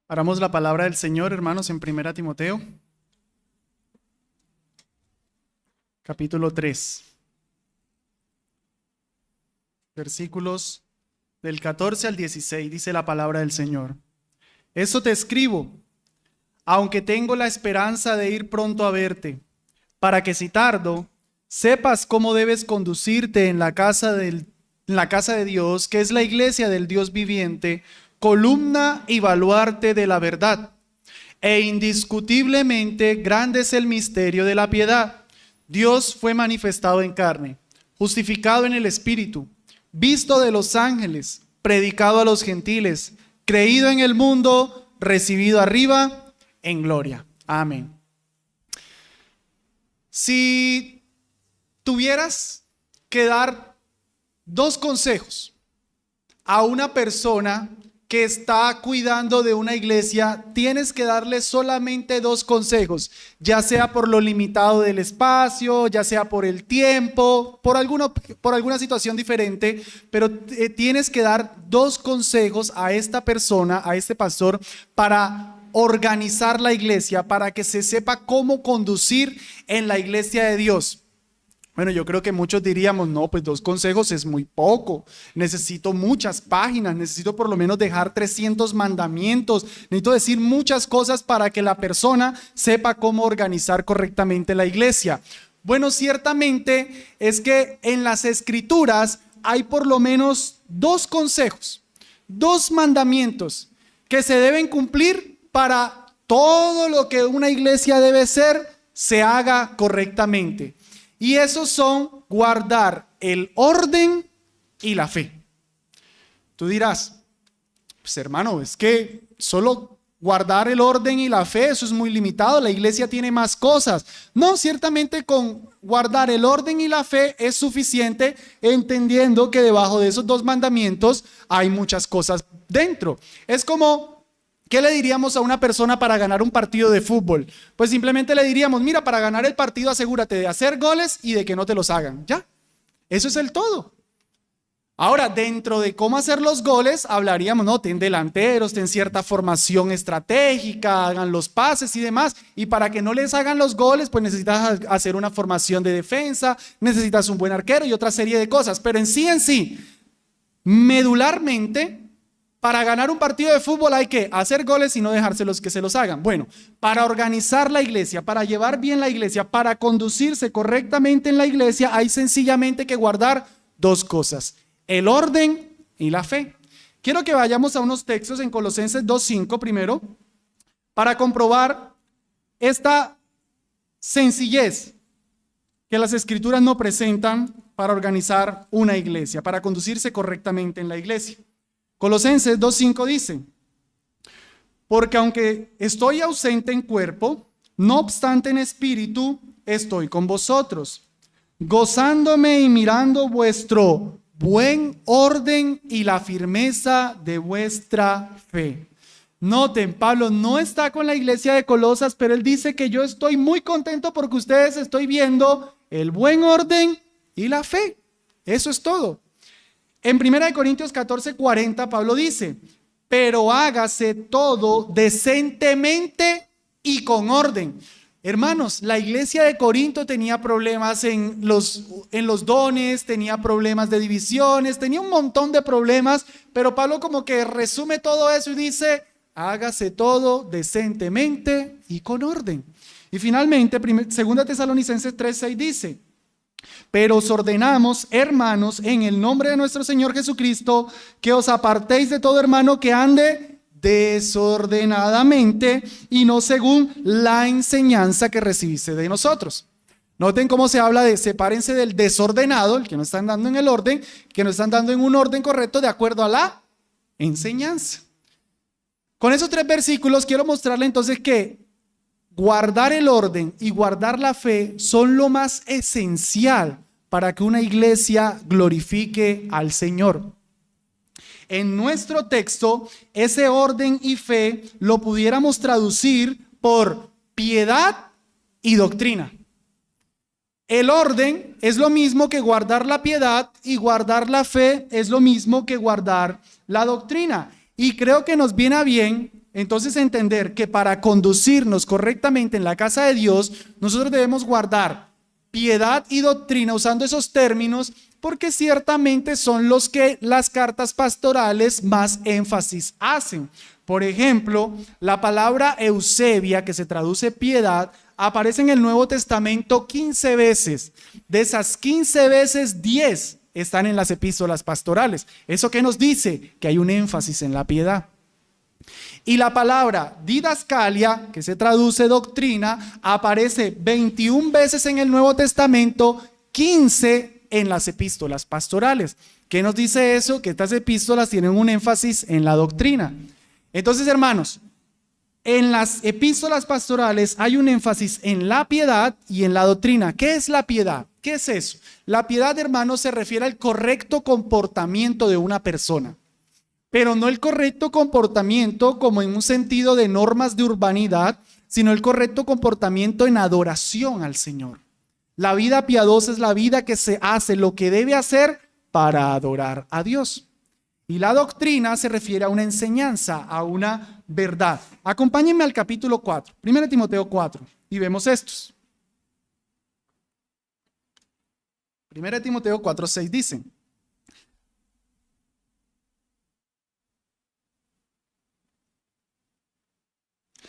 Abramos la palabra del Señor, hermanos, en 1 Timoteo, capítulo 3, versículos del 14 al 16, dice la palabra del Señor. Eso te escribo, aunque tengo la esperanza de ir pronto a verte, para que si tardo, sepas cómo debes conducirte en la casa de Dios, que es la iglesia del Dios viviente, columna y baluarte de la verdad. E indiscutiblemente grande es el misterio de la piedad. Dios fue manifestado en carne, justificado en el Espíritu, visto de los ángeles, predicado a los gentiles, creído en el mundo, recibido arriba en gloria. Amén. Si tuvieras que dar dos consejos a una persona que está cuidando de una iglesia, tienes que darle solamente dos consejos, ya sea por lo limitado del espacio, ya sea por el tiempo, por alguna situación diferente, pero tienes que dar dos consejos a esta persona, a este pastor, para organizar la iglesia, para que se sepa cómo conducir en la iglesia de Dios. Bueno, yo creo que muchos diríamos, no, pues dos consejos es muy poco, necesito muchas páginas, necesito por lo menos dejar 300 mandamientos, necesito decir muchas cosas para que la persona sepa cómo organizar correctamente la iglesia. Bueno, ciertamente es que en las Escrituras hay por lo menos dos consejos, dos mandamientos que se deben cumplir para todo lo que una iglesia debe ser, se haga correctamente. Y esos son guardar el orden y la fe. Tú dirás, pues hermano, es que solo guardar el orden y la fe, eso es muy limitado, la iglesia tiene más cosas. No, ciertamente con guardar el orden y la fe es suficiente, entendiendo que debajo de esos dos mandamientos hay muchas cosas dentro. Es como, ¿qué le diríamos a una persona para ganar un partido de fútbol? Pues simplemente le diríamos, mira, para ganar el partido asegúrate de hacer goles y de que no te los hagan. Ya, eso es el todo. Ahora, dentro de cómo hacer los goles, hablaríamos, no, ten delanteros, ten cierta formación estratégica, hagan los pases y demás. Y para que no les hagan los goles, pues necesitas hacer una formación de defensa, necesitas un buen arquero y otra serie de cosas. Pero en sí, medularmente, para ganar un partido de fútbol hay que hacer goles y no dejárselos que se los hagan. Bueno, para organizar la iglesia, para llevar bien la iglesia, para conducirse correctamente en la iglesia, hay sencillamente que guardar dos cosas: el orden y la fe. Quiero que vayamos a unos textos en Colosenses 2:5 primero, para comprobar esta sencillez que las Escrituras nos presentan para organizar una iglesia, para conducirse correctamente en la iglesia. Colosenses 2:5 dice: porque aunque estoy ausente en cuerpo, no obstante en espíritu estoy con vosotros, gozándome y mirando vuestro buen orden y la firmeza de vuestra fe. Noten, Pablo no está con la iglesia de Colosas, pero él dice que yo estoy muy contento porque ustedes estoy viendo el buen orden y la fe. Eso es todo. En 1 Corintios 14:40, Pablo dice: pero hágase todo decentemente y con orden. Hermanos, la iglesia de Corinto tenía problemas en los dones, tenía problemas de divisiones, tenía un montón de problemas, pero Pablo como que resume todo eso y dice: hágase todo decentemente y con orden. Y finalmente, 2 Tesalonicenses 3:6 dice: pero os ordenamos, hermanos, en el nombre de nuestro Señor Jesucristo, que os apartéis de todo hermano que ande desordenadamente y no según la enseñanza que recibiste de nosotros. Noten cómo se habla de sepárense del desordenado, el que no están dando en el orden, que no están dando en un orden correcto de acuerdo a la enseñanza. Con esos tres versículos quiero mostrarle entonces que guardar el orden y guardar la fe son lo más esencial para que una iglesia glorifique al Señor. En nuestro texto, ese orden y fe lo pudiéramos traducir por piedad y doctrina. El orden es lo mismo que guardar la piedad y guardar la fe es lo mismo que guardar la doctrina. Y creo que nos viene a bien entonces entender que para conducirnos correctamente en la casa de Dios, nosotros debemos guardar piedad y doctrina usando esos términos, porque ciertamente son los que las cartas pastorales más énfasis hacen. Por ejemplo, la palabra Eusebia, que se traduce piedad, aparece en el Nuevo Testamento 15 veces. De esas 15 veces, 10 están en las epístolas pastorales. ¿Eso qué nos dice? Que hay un énfasis en la piedad. Y la palabra didascalia, que se traduce doctrina, aparece 21 veces en el Nuevo Testamento, 15 en las epístolas pastorales. ¿Qué nos dice eso? Que estas epístolas tienen un énfasis en la doctrina. Entonces, hermanos, en las epístolas pastorales hay un énfasis en la piedad y en la doctrina. ¿Qué es la piedad? ¿Qué es eso? La piedad, hermanos, se refiere al correcto comportamiento de una persona. Pero no el correcto comportamiento como en un sentido de normas de urbanidad, sino el correcto comportamiento en adoración al Señor. La vida piadosa es la vida que se hace lo que debe hacer para adorar a Dios. Y la doctrina se refiere a una enseñanza, a una verdad. Acompáñenme al capítulo 4, 1 Timoteo 4, y vemos estos. 1 Timoteo 4, 6 dice: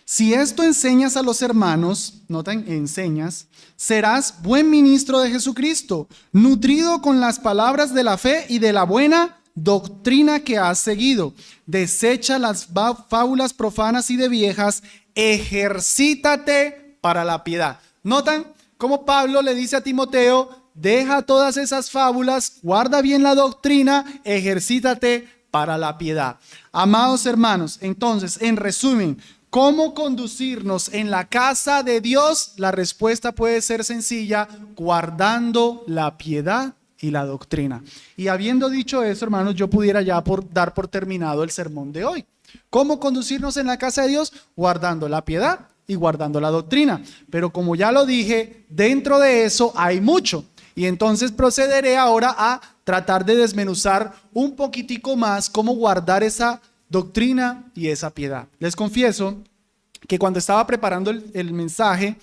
si esto enseñas a los hermanos, noten, enseñas, serás buen ministro de Jesucristo, nutrido con las palabras de la fe y de la buena doctrina que has seguido. Desecha las fábulas profanas y de viejas, ejercítate para la piedad. ¿Notan cómo Pablo le dice a Timoteo: deja todas esas fábulas, guarda bien la doctrina, ejercítate para la piedad? Amados hermanos, entonces, en resumen, ¿cómo conducirnos en la casa de Dios? La respuesta puede ser sencilla: guardando la piedad y la doctrina. Y habiendo dicho eso, hermanos, yo pudiera ya dar por terminado el sermón de hoy. ¿Cómo conducirnos en la casa de Dios? Guardando la piedad y guardando la doctrina. Pero como ya lo dije, dentro de eso hay mucho. Y entonces procederé ahora a tratar de desmenuzar un poquitico más cómo guardar esa doctrina y esa piedad. Les confieso que cuando estaba preparando el mensaje,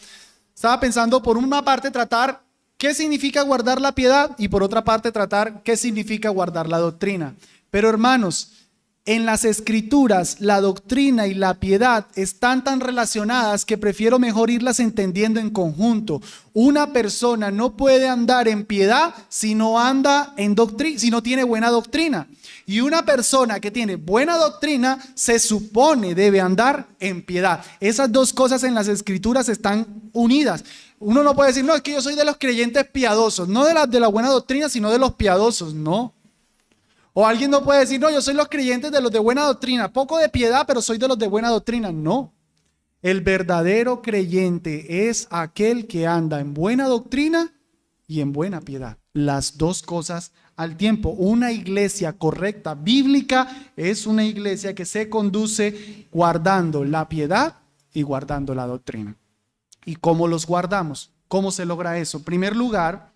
estaba pensando por una parte tratar qué significa guardar la piedad y por otra parte tratar qué significa guardar la doctrina. Pero hermanos, en las escrituras la doctrina y la piedad están tan relacionadas que prefiero mejor irlas entendiendo en conjunto. Una persona no puede andar en piedad si no anda en doctrina, si no tiene buena doctrina. Y una persona que tiene buena doctrina se supone debe andar en piedad. Esas dos cosas en las escrituras están unidas. Uno no puede decir: no, es que yo soy de los creyentes piadosos, no de la buena doctrina, sino de los piadosos, no. O alguien no puede decir: no, yo soy los creyentes de los de buena doctrina, poco de piedad, pero soy de los de buena doctrina. No. El verdadero creyente es aquel que anda en buena doctrina y en buena piedad. Las dos cosas al tiempo. Una iglesia correcta, bíblica, es una iglesia que se conduce guardando la piedad y guardando la doctrina. ¿Y cómo los guardamos? ¿Cómo se logra eso? En primer lugar,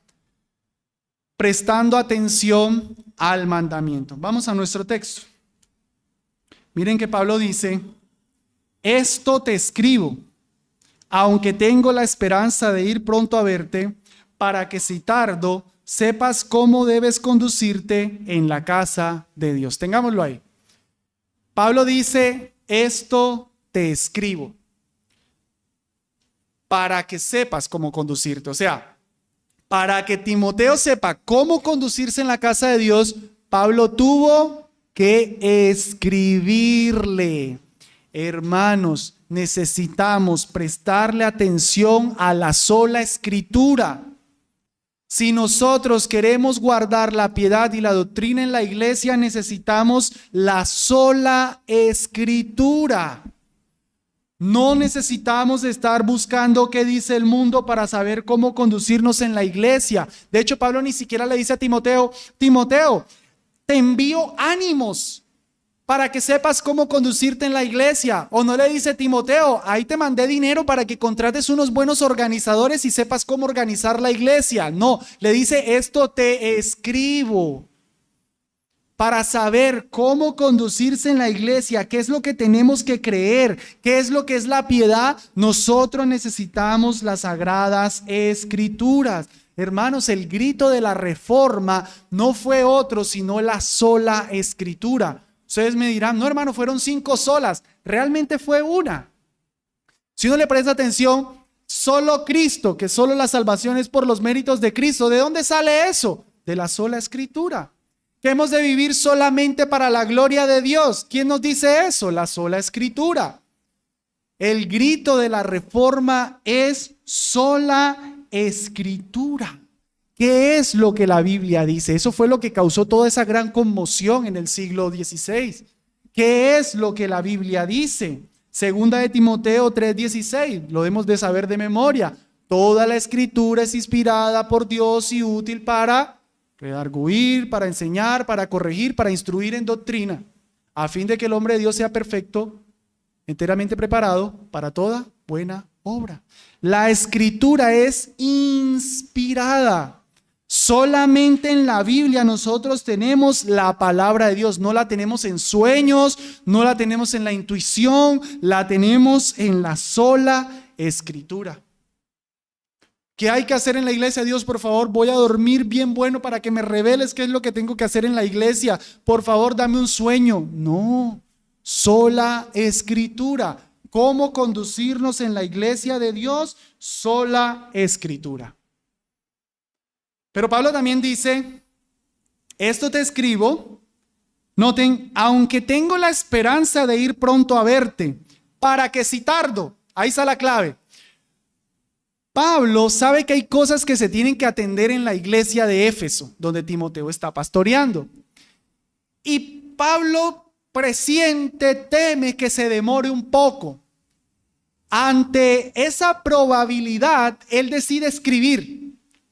prestando atención al mandamiento. Vamos a nuestro texto. Miren que Pablo dice: esto te escribo, aunque tengo la esperanza de ir pronto a verte, para que si tardo, sepas cómo debes conducirte en la casa de Dios. Tengámoslo ahí. Pablo dice: esto te escribo, para que sepas cómo conducirte. O sea, para que Timoteo sepa cómo conducirse en la casa de Dios, Pablo tuvo que escribirle. Hermanos, necesitamos prestarle atención a la sola escritura. Si nosotros queremos guardar la piedad y la doctrina en la iglesia, necesitamos la sola escritura. No necesitamos estar buscando qué dice el mundo para saber cómo conducirnos en la iglesia. De hecho, Pablo ni siquiera le dice a Timoteo: Timoteo, te envío ánimos para que sepas cómo conducirte en la iglesia. O no le dice: Timoteo, ahí te mandé dinero para que contrates unos buenos organizadores y sepas cómo organizar la iglesia. No, le dice: esto te escribo. para saber cómo conducirse en la iglesia, qué es lo que tenemos que creer, qué es lo que es la piedad, nosotros necesitamos las Sagradas Escrituras. Hermanos, el grito de la reforma no fue otro, sino la sola Escritura. Ustedes me dirán, no hermano, fueron 5 solas, realmente fue una. Si uno le presta atención, solo Cristo, que solo la salvación es por los méritos de Cristo. ¿De dónde sale eso? De la sola Escritura. Que hemos de vivir solamente para la gloria de Dios. ¿Quién nos dice eso? La sola Escritura. El grito de la reforma es sola Escritura. ¿Qué es lo que la Biblia dice? Eso fue lo que causó toda esa gran conmoción en el siglo XVI. ¿Qué es lo que la Biblia dice? Segunda de Timoteo 3:16, lo debemos de saber de memoria. Toda la Escritura es inspirada por Dios y útil para redarguir, para enseñar, para corregir, para instruir en doctrina, a fin de que el hombre de Dios sea perfecto, enteramente preparado para toda buena obra. La Escritura es inspirada. Solamente en la Biblia nosotros tenemos la palabra de Dios. No la tenemos en sueños, no la tenemos en la intuición, la tenemos en la sola Escritura. ¿Qué hay que hacer en la iglesia? Dios, por favor, voy a dormir bien bueno para que me reveles qué es lo que tengo que hacer en la iglesia. Por favor, dame un sueño. No, sola Escritura. ¿Cómo conducirnos en la iglesia de Dios? Sola Escritura. Pero Pablo también dice, esto te escribo, noten, aunque tengo la esperanza de ir pronto a verte, para que si tardo, ahí está la clave. Pablo sabe que hay cosas que se tienen que atender en la iglesia de Éfeso, donde Timoteo está pastoreando. Y Pablo presiente, teme que se demore un poco. Ante esa probabilidad, él decide escribir.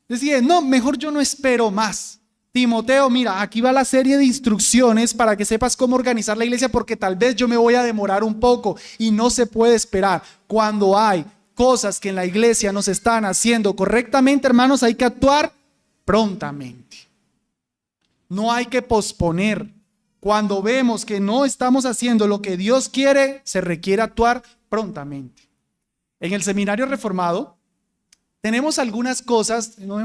Decide, no, mejor yo no espero más. Timoteo, mira, aquí va la serie de instrucciones para que sepas cómo organizar la iglesia, porque tal vez yo me voy a demorar un poco y no se puede esperar. Cuando hay cosas que en la iglesia no se están haciendo correctamente, hermanos, hay que actuar prontamente. No hay que posponer. Cuando vemos que no estamos haciendo lo que Dios quiere, se requiere actuar prontamente. En el Seminario Reformado tenemos algunas cosas, nos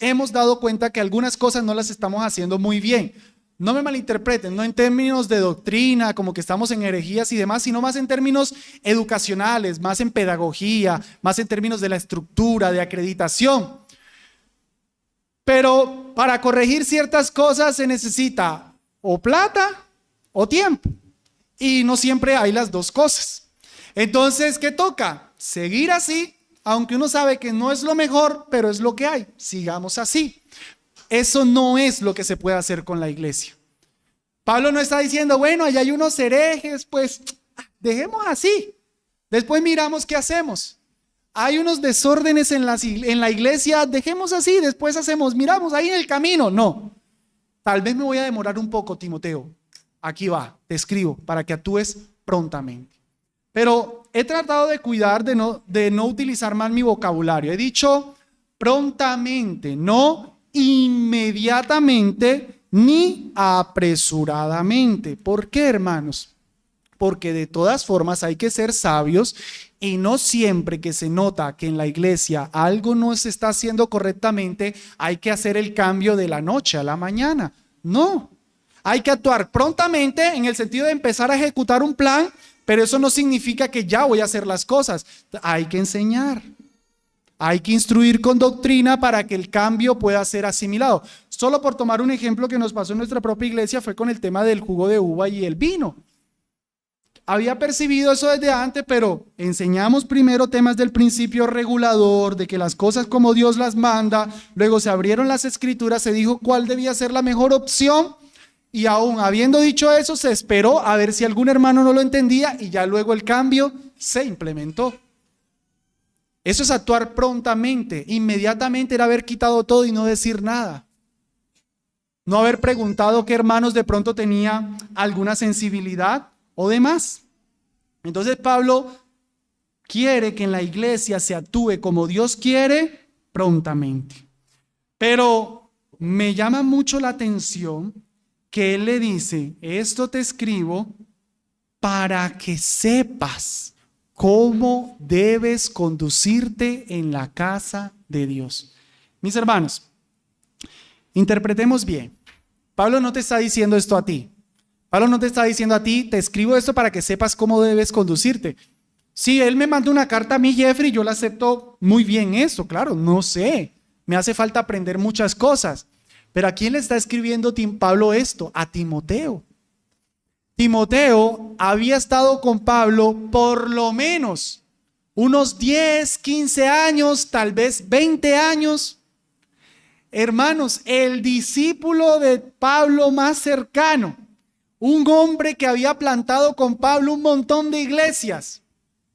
hemos dado cuenta que algunas cosas no las estamos haciendo muy bien. No me malinterpreten, no en términos de doctrina, como que estamos en herejías y demás, sino más en términos educacionales, más en pedagogía, más en términos de la estructura, de acreditación. Pero para corregir ciertas cosas se necesita o plata o tiempo. Y no siempre hay las dos cosas. Entonces, ¿qué toca? Seguir así, aunque uno sabe que no es lo mejor, pero es lo que hay. Sigamos así. Eso no es lo que se puede hacer con la iglesia. Pablo no está diciendo, bueno, allá hay unos herejes, pues dejemos así. Después miramos qué hacemos. Hay unos desórdenes en la iglesia, dejemos así, después miramos ahí en el camino. No, tal vez me voy a demorar un poco, Timoteo. Aquí va, te escribo para que actúes prontamente. Pero he tratado de cuidar de no utilizar mal mi vocabulario. He dicho prontamente, no inmediatamente ni apresuradamente. ¿Por qué, hermanos? Porque de todas formas hay que ser sabios y no siempre que se nota que en la iglesia algo no se está haciendo correctamente, hay que hacer el cambio de la noche a la mañana. No, hay que actuar prontamente en el sentido de empezar a ejecutar un plan, pero eso no significa que ya voy a hacer las cosas. Hay que enseñar, hay que instruir con doctrina para que el cambio pueda ser asimilado. Solo por tomar un ejemplo que nos pasó en nuestra propia iglesia fue con el tema del jugo de uva y el vino. Había percibido eso desde antes, pero enseñamos primero temas del principio regulador, de que las cosas como Dios las manda, luego se abrieron las escrituras, se dijo cuál debía ser la mejor opción, y aún habiendo dicho eso, se esperó a ver si algún hermano no lo entendía, y ya luego el cambio se implementó. Eso es actuar prontamente. Inmediatamente era haber quitado todo y no decir nada. No haber preguntado qué hermanos de pronto tenía alguna sensibilidad o demás. Entonces Pablo quiere que en la iglesia se actúe como Dios quiere prontamente. Pero me llama mucho la atención que él le dice, esto te escribo para que sepas cómo debes conducirte en la casa de Dios. Mis hermanos, interpretemos bien. Pablo no te está diciendo esto a ti. Pablo no te está diciendo a ti, te escribo esto para que sepas cómo debes conducirte. Si él me manda una carta a mí, Jeffrey, yo la acepto muy bien eso, claro, no sé. Me hace falta aprender muchas cosas. Pero ¿a quién le está escribiendo Pablo esto? A Timoteo. Timoteo había estado con Pablo por lo menos unos 10, 15 años, tal vez 20 años. Hermanos, el discípulo de Pablo más cercano, un hombre que había plantado con Pablo un montón de iglesias.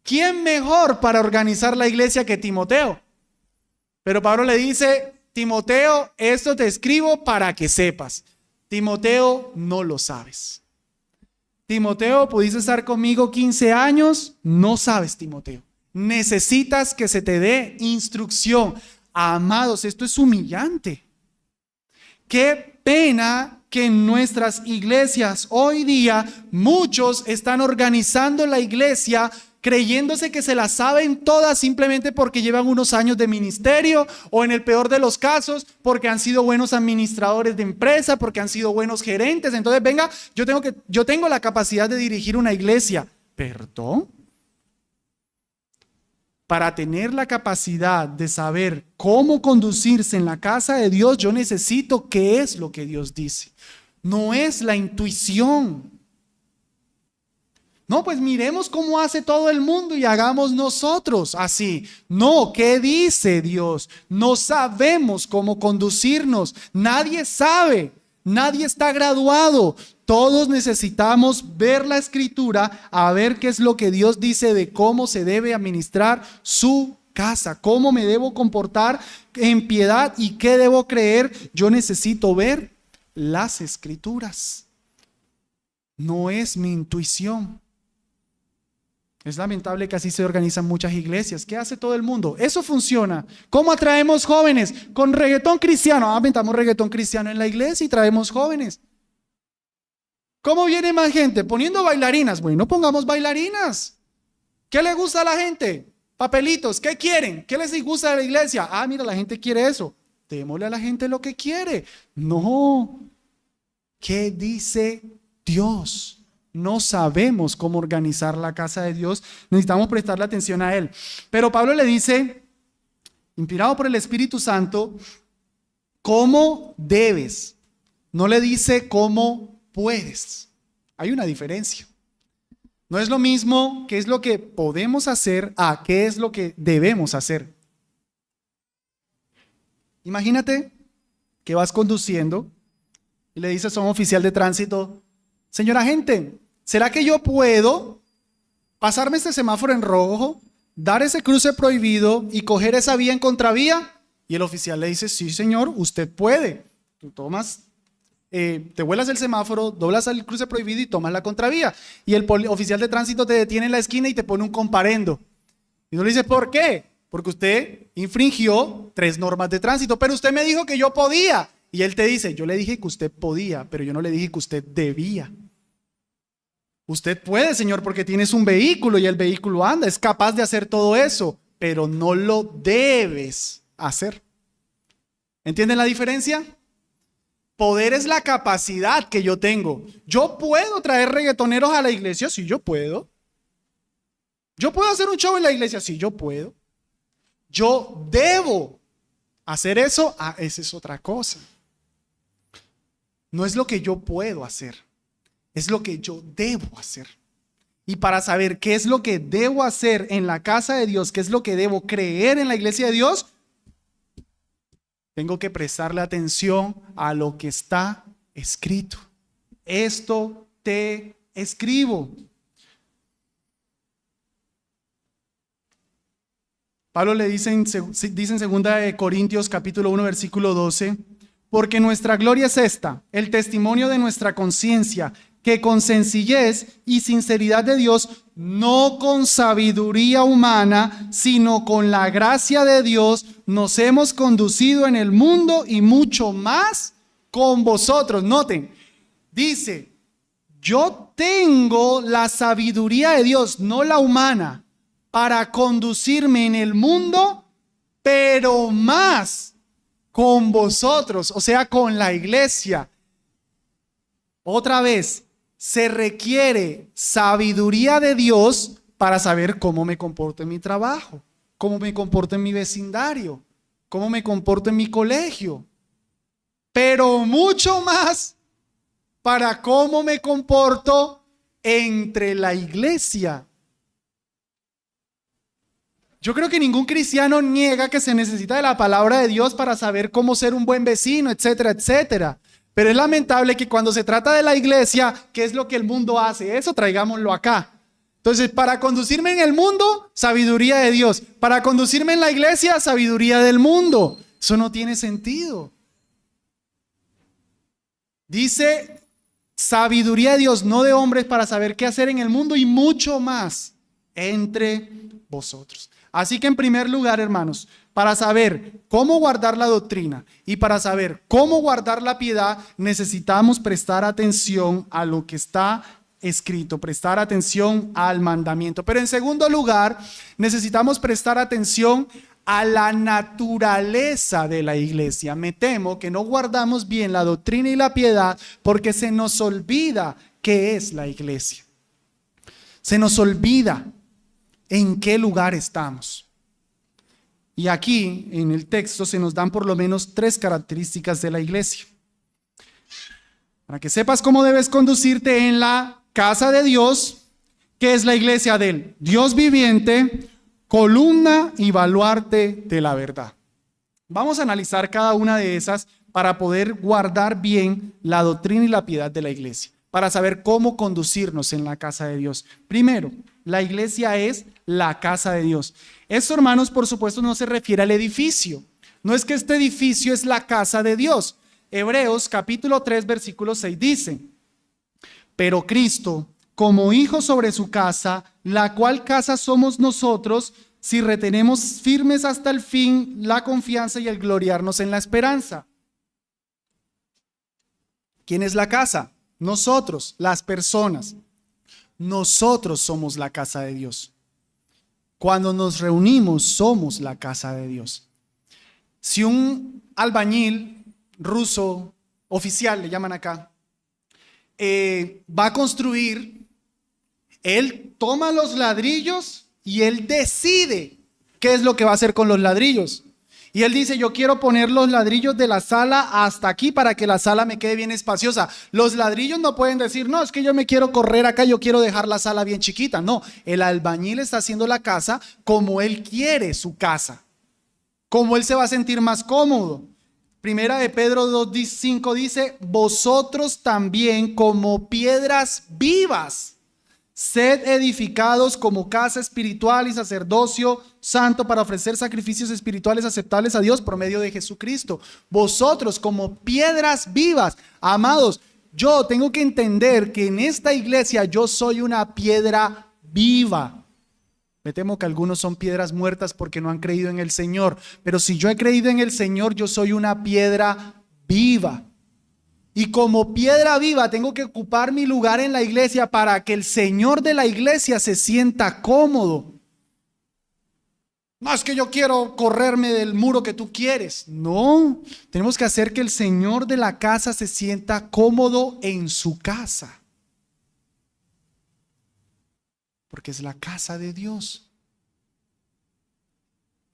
¿Quién mejor para organizar la iglesia que Timoteo? Pero Pablo le dice, Timoteo, esto te escribo para que sepas. Timoteo, no lo sabes. Timoteo, pudiste estar conmigo 15 años, no sabes, Timoteo. Necesitas que se te dé instrucción. Amados, esto es humillante. Qué pena que en nuestras iglesias hoy día muchos están organizando la iglesia creyéndose que se la saben todas simplemente porque llevan unos años de ministerio, o en el peor de los casos porque han sido buenos administradores de empresa, porque han sido buenos gerentes. Entonces venga, yo tengo la capacidad de dirigir una iglesia. ¿Perdón? Para tener la capacidad de saber cómo conducirse en la casa de Dios, yo necesito qué es lo que Dios dice. No es la intuición. No, pues miremos cómo hace todo el mundo y hagamos nosotros así. No, ¿qué dice Dios? No sabemos cómo conducirnos. Nadie sabe. Nadie está graduado. Todos necesitamos ver la escritura, a ver qué es lo que Dios dice de cómo se debe administrar su casa, cómo me debo comportar en piedad y qué debo creer. Yo necesito ver las escrituras. No es mi intuición. Es lamentable que así se organizan muchas iglesias. ¿Qué hace todo el mundo? Eso funciona. ¿Cómo atraemos jóvenes? Con reggaetón cristiano. Metamos reggaetón cristiano en la iglesia y traemos jóvenes. ¿Cómo viene más gente? Poniendo bailarinas. Bueno, pongamos bailarinas. ¿Qué le gusta a la gente? Papelitos. ¿Qué quieren? ¿Qué les gusta de la iglesia? Mira, la gente quiere eso. Démosle a la gente lo que quiere. No. ¿Qué dice Dios? No sabemos cómo organizar la casa de Dios. Necesitamos prestarle atención a Él. Pero Pablo le dice, inspirado por el Espíritu Santo, ¿cómo debes? No le dice cómo puedes. Hay una diferencia. No es lo mismo qué es lo que podemos hacer a qué es lo que debemos hacer. Imagínate que vas conduciendo y le dices a un oficial de tránsito, señor agente, ¿será que yo puedo pasarme este semáforo en rojo, dar ese cruce prohibido y coger esa vía en contravía? Y el oficial le dice, sí señor, usted puede. Tú tomas, te vuelas el semáforo, doblas el cruce prohibido y tomas la contravía. Y el oficial de tránsito te detiene en la esquina y te pone un comparendo. Y tú le dices, ¿por qué? Porque usted infringió 3 normas de tránsito, pero usted me dijo que yo podía. Y él te dice, yo le dije que usted podía, pero yo no le dije que usted debía. Usted puede, señor, porque tienes un vehículo y el vehículo anda, es capaz de hacer todo eso, pero no lo debes hacer. ¿Entienden la diferencia? Poder es la capacidad que yo tengo. ¿Yo puedo traer reggaetoneros a la iglesia? Sí, yo puedo. ¿Yo puedo hacer un show en la iglesia? Sí, yo puedo. ¿Yo debo hacer eso? Esa es otra cosa. No es lo que yo puedo hacer, es lo que yo debo hacer. Y para saber qué es lo que debo hacer en la casa de Dios, qué es lo que debo creer en la iglesia de Dios, tengo que prestarle atención a lo que está escrito. Esto te escribo. Pablo le dice en 2 Corintios capítulo 1 versículo 12, porque nuestra gloria es esta, el testimonio de nuestra conciencia, que con sencillez y sinceridad de Dios, no con sabiduría humana, sino con la gracia de Dios, nos hemos conducido en el mundo y mucho más con vosotros. Noten, dice, yo tengo la sabiduría de Dios, no la humana, para conducirme en el mundo, pero más con vosotros, o sea, con la iglesia. Otra vez, se requiere sabiduría de Dios para saber cómo me comporto en mi trabajo, cómo me comporto en mi vecindario, cómo me comporto en mi colegio, pero mucho más para cómo me comporto entre la iglesia. Yo creo que ningún cristiano niega que se necesita de la palabra de Dios para saber cómo ser un buen vecino, etcétera, etcétera. Pero es lamentable que cuando se trata de la iglesia, ¿qué es lo que el mundo hace? Eso traigámoslo acá. Entonces, para conducirme en el mundo, sabiduría de Dios. Para conducirme en la iglesia, sabiduría del mundo. Eso no tiene sentido. Dice, sabiduría de Dios, no de hombres, para saber qué hacer en el mundo y mucho más entre vosotros. Así que en primer lugar, hermanos, para saber cómo guardar la doctrina y para saber cómo guardar la piedad, necesitamos prestar atención a lo que está escrito, prestar atención al mandamiento. Pero en segundo lugar, necesitamos prestar atención a la naturaleza de la iglesia. Me temo que no guardamos bien la doctrina y la piedad porque se nos olvida qué es la iglesia. Se nos olvida en qué lugar estamos. Y aquí en el texto se nos dan por lo menos 3 características de la iglesia. Para que sepas cómo debes conducirte en la casa de Dios, que es la iglesia del Dios viviente, columna y baluarte de la verdad. Vamos a analizar cada una de esas para poder guardar bien la doctrina y la piedad de la iglesia, para saber cómo conducirnos en la casa de Dios. Primero, la iglesia es la casa de Dios. Esto, hermanos, por supuesto, no se refiere al edificio. No es que este edificio es la casa de Dios. Hebreos capítulo 3, versículo 6 dice, pero Cristo, como hijo sobre su casa, la cual casa somos nosotros, si retenemos firmes hasta el fin la confianza y el gloriarnos en la esperanza. ¿Quién es la casa? Nosotros, las personas. Nosotros somos la casa de Dios. Cuando nos reunimos, somos la casa de Dios. Si un albañil ruso, oficial le llaman acá, va a construir, él toma los ladrillos y él decide qué es lo que va a hacer con los ladrillos. Y él dice, yo quiero poner los ladrillos de la sala hasta aquí para que la sala me quede bien espaciosa. Los ladrillos no pueden decir, no, es que yo me quiero correr acá, yo quiero dejar la sala bien chiquita. No, el albañil está haciendo la casa como él quiere su casa, como él se va a sentir más cómodo. Primera de Pedro 2:5 dice, vosotros también como piedras vivas, sed edificados como casa espiritual y sacerdocio santo para ofrecer sacrificios espirituales aceptables a Dios por medio de Jesucristo. Vosotros como piedras vivas, amados, yo tengo que entender que en esta iglesia yo soy una piedra viva. Me temo que algunos son piedras muertas porque no han creído en el Señor, pero si yo he creído en el Señor, yo soy una piedra viva. Y como piedra viva tengo que ocupar mi lugar en la iglesia para que el Señor de la iglesia se sienta cómodo. No es que yo quiero correrme del muro que tú quieres. No, tenemos que hacer que el Señor de la casa se sienta cómodo en su casa. Porque es la casa de Dios.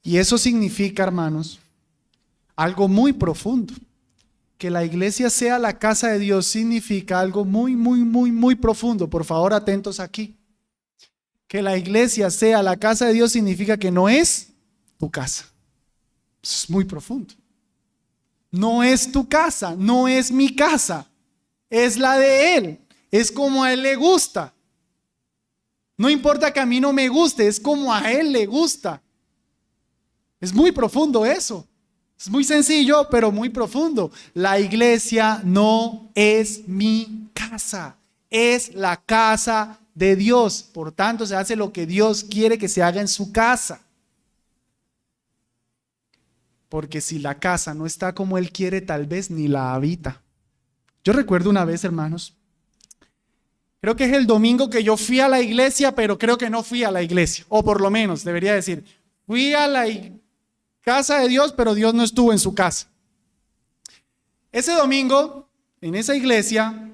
Y eso significa, hermanos, algo muy profundo. Que la iglesia sea la casa de Dios significa algo muy profundo. Por favor, atentos aquí. Que la iglesia sea la casa de Dios significa que no es tu casa. Eso es muy profundo. No es tu casa, no es mi casa. Es la de Él. Es como a Él le gusta. No importa que a mí no me guste, es como a Él le gusta. Es muy profundo eso. Es muy sencillo, pero muy profundo. La iglesia no es mi casa, es la casa de Dios. Por tanto, se hace lo que Dios quiere que se haga en su casa. Porque si la casa no está como Él quiere, tal vez ni la habita. Yo recuerdo una vez, hermanos, creo que es el domingo que yo fui a la iglesia, pero creo que no fui a la iglesia. O por lo menos, debería decir, fui a la casa de Dios, pero Dios no estuvo en su casa. Ese domingo, en esa iglesia,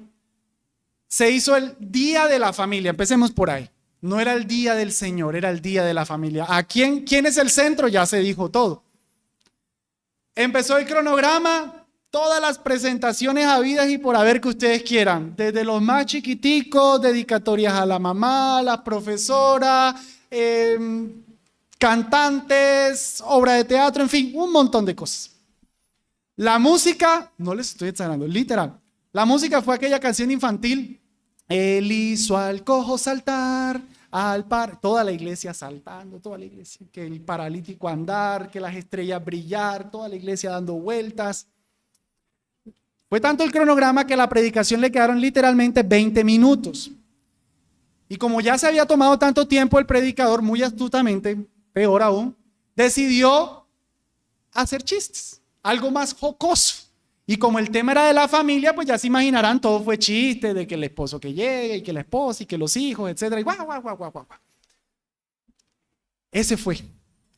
se hizo el Día de la Familia. Empecemos por ahí. No era el Día del Señor, era el Día de la Familia. ¿Quién es el centro? Ya se dijo todo. Empezó el cronograma, todas las presentaciones habidas y por haber que ustedes quieran. Desde los más chiquiticos, dedicatorias a la mamá, a la profesora, cantantes, obra de teatro, en fin, un montón de cosas. La música, no les estoy exagerando, literal. La música fue aquella canción infantil. Él hizo al cojo saltar, toda la iglesia saltando, toda la iglesia, que el paralítico andar, que las estrellas brillar, toda la iglesia dando vueltas. Fue tanto el cronograma que a la predicación le quedaron literalmente 20 minutos. Y como ya se había tomado tanto tiempo, el predicador, muy astutamente, peor aún, decidió hacer chistes, algo más jocoso. Y como el tema era de la familia, pues ya se imaginarán, todo fue chiste, de que el esposo que llegue, y que la esposa, y que los hijos, etcétera, y guau, guau, guau, guau, guau. Ese fue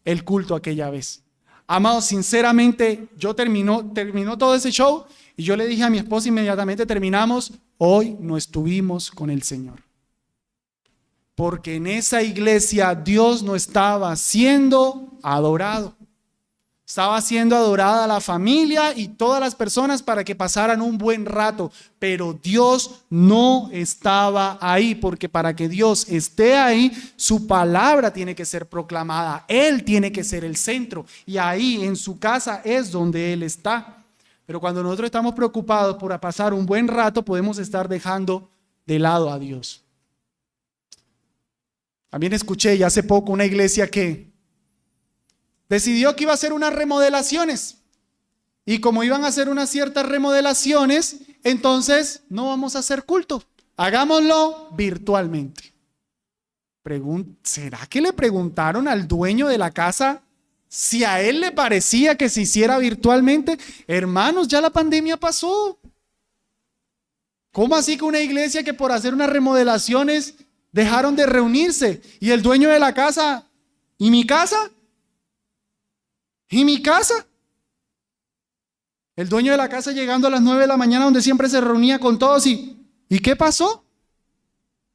el culto aquella vez. Amados, sinceramente, terminó todo ese show, y yo le dije a mi esposa inmediatamente, terminamos, hoy no estuvimos con el Señor. Porque en esa iglesia Dios no estaba siendo adorado. Estaba siendo adorada la familia y todas las personas para que pasaran un buen rato, pero Dios no estaba ahí, porque para que Dios esté ahí, su palabra tiene que ser proclamada, Él tiene que ser el centro, y ahí en su casa es donde Él está. Pero cuando nosotros estamos preocupados por pasar un buen rato, podemos estar dejando de lado a Dios. También escuché ya hace poco una iglesia que decidió que iba a hacer unas remodelaciones, y como iban a hacer unas ciertas remodelaciones, entonces no vamos a hacer culto, hagámoslo virtualmente. ¿Será que le preguntaron al dueño de la casa si a él le parecía que se hiciera virtualmente? Hermanos, ya la pandemia pasó. ¿Cómo así que una iglesia que por hacer unas remodelaciones dejaron de reunirse? Y el dueño de la casa, ¿y mi casa? ¿Y mi casa? El dueño de la casa llegando a las 9 de la mañana, donde siempre se reunía con todos, ¿y qué pasó?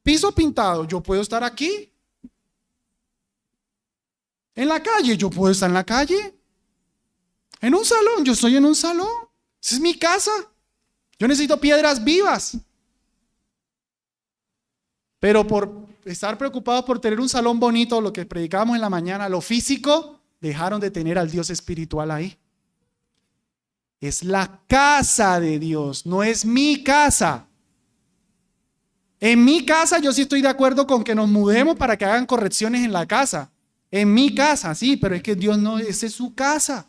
Piso pintado, yo puedo estar aquí. En la calle, yo puedo estar en la calle. En un salón, yo estoy en un salón. Esa es mi casa. Yo necesito piedras vivas. Pero por estar preocupados por tener un salón bonito, lo que predicábamos en la mañana, lo físico, dejaron de tener al Dios espiritual ahí. Es la casa de Dios, no es mi casa. En mi casa yo sí estoy de acuerdo con que nos mudemos para que hagan correcciones en la casa. En mi casa, sí, pero es que Dios no, esa es su casa.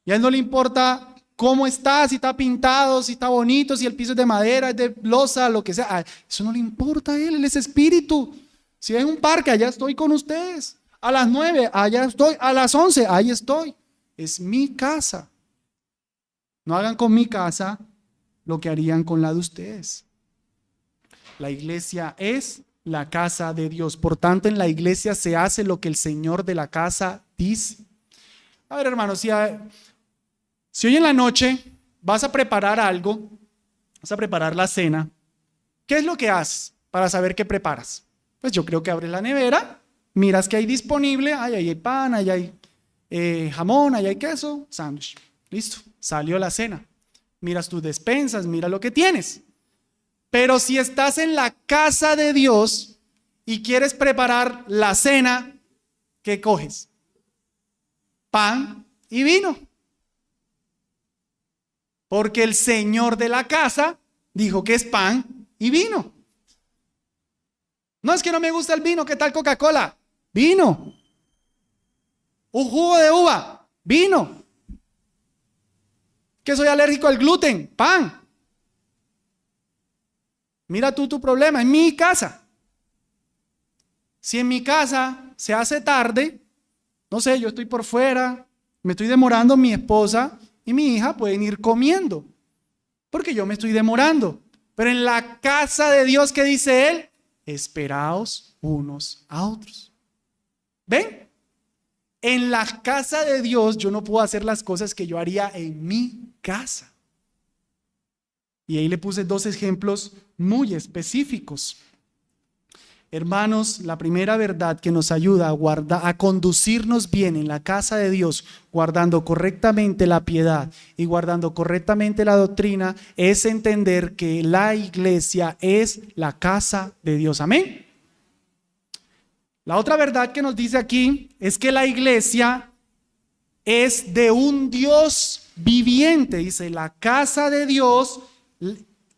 Y a Él no le importa cómo está, si está pintado, si está bonito, si el piso es de madera, es de losa, lo que sea. Eso no le importa a Él es espíritu. Si es un parque, allá estoy con ustedes. A las 9, allá estoy. A las 11, ahí estoy. Es mi casa. No hagan con mi casa lo que harían con la de ustedes. La iglesia es la casa de Dios. Por tanto, en la iglesia se hace lo que el Señor de la casa dice. A ver, hermanos, si hoy en la noche vas a preparar algo, vas a preparar la cena, ¿qué es lo que haces para saber qué preparas? Pues yo creo que abres la nevera, miras qué hay disponible, ahí hay pan, ahí hay jamón, ahí hay queso, sándwich. Listo, salió la cena. Miras tus despensas, mira lo que tienes. Pero si estás en la casa de Dios y quieres preparar la cena, ¿qué coges? Pan y vino. Porque el Señor de la casa dijo que es pan y vino. No es que no me gusta el vino, ¿qué tal Coca-Cola? Vino. Un jugo de uva, vino. Que soy alérgico al gluten, pan. Mira tú tu problema, en mi casa. Si en mi casa se hace tarde, no sé, yo estoy por fuera, me estoy demorando, mi esposa y mi hija pueden ir comiendo, porque yo me estoy demorando. Pero en la casa de Dios, ¿qué dice Él? Esperaos unos a otros. ¿Ven? En la casa de Dios yo no puedo hacer las cosas que yo haría en mi casa. Y ahí le puse 2 ejemplos muy específicos. Hermanos, la primera verdad que nos ayuda a conducirnos bien en la casa de Dios, guardando correctamente la piedad y guardando correctamente la doctrina, es entender que la iglesia es la casa de Dios. Amén. La otra verdad que nos dice aquí es que la iglesia es de un Dios viviente. Dice, la casa de Dios,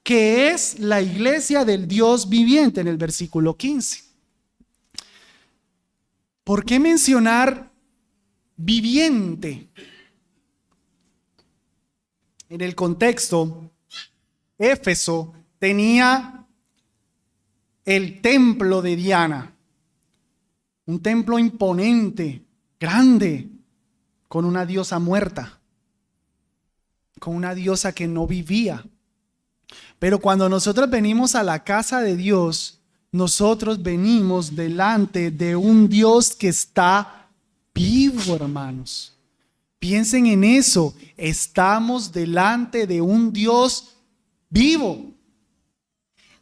que es la iglesia del Dios viviente, en el versículo 15. ¿Por qué mencionar viviente? En el contexto, Éfeso tenía el templo de Diana, un templo imponente, grande, con una diosa muerta, con una diosa que no vivía. Pero cuando nosotros venimos a la casa de Dios, nosotros venimos delante de un Dios que está vivo, hermanos. Piensen en eso. Estamos delante de un Dios vivo.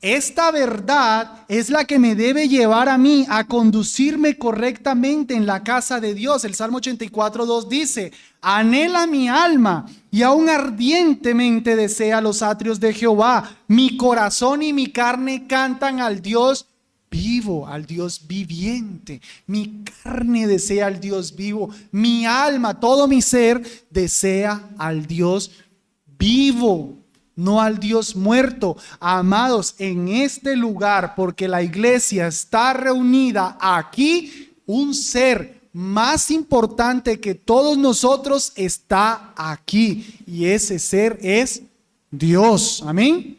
Esta verdad es la que me debe llevar a mí a conducirme correctamente en la casa de Dios. El Salmo 84:2 dice: anhela mi alma y aún ardientemente desea los atrios de Jehová. Mi corazón y mi carne cantan al Dios vivo, al Dios viviente. Mi carne desea al Dios vivo. Mi alma, todo mi ser desea al Dios vivo. No al Dios muerto. Amados, en este lugar, porque la iglesia está reunida aquí, un ser más importante que todos nosotros está aquí. Y ese ser es Dios. Amén.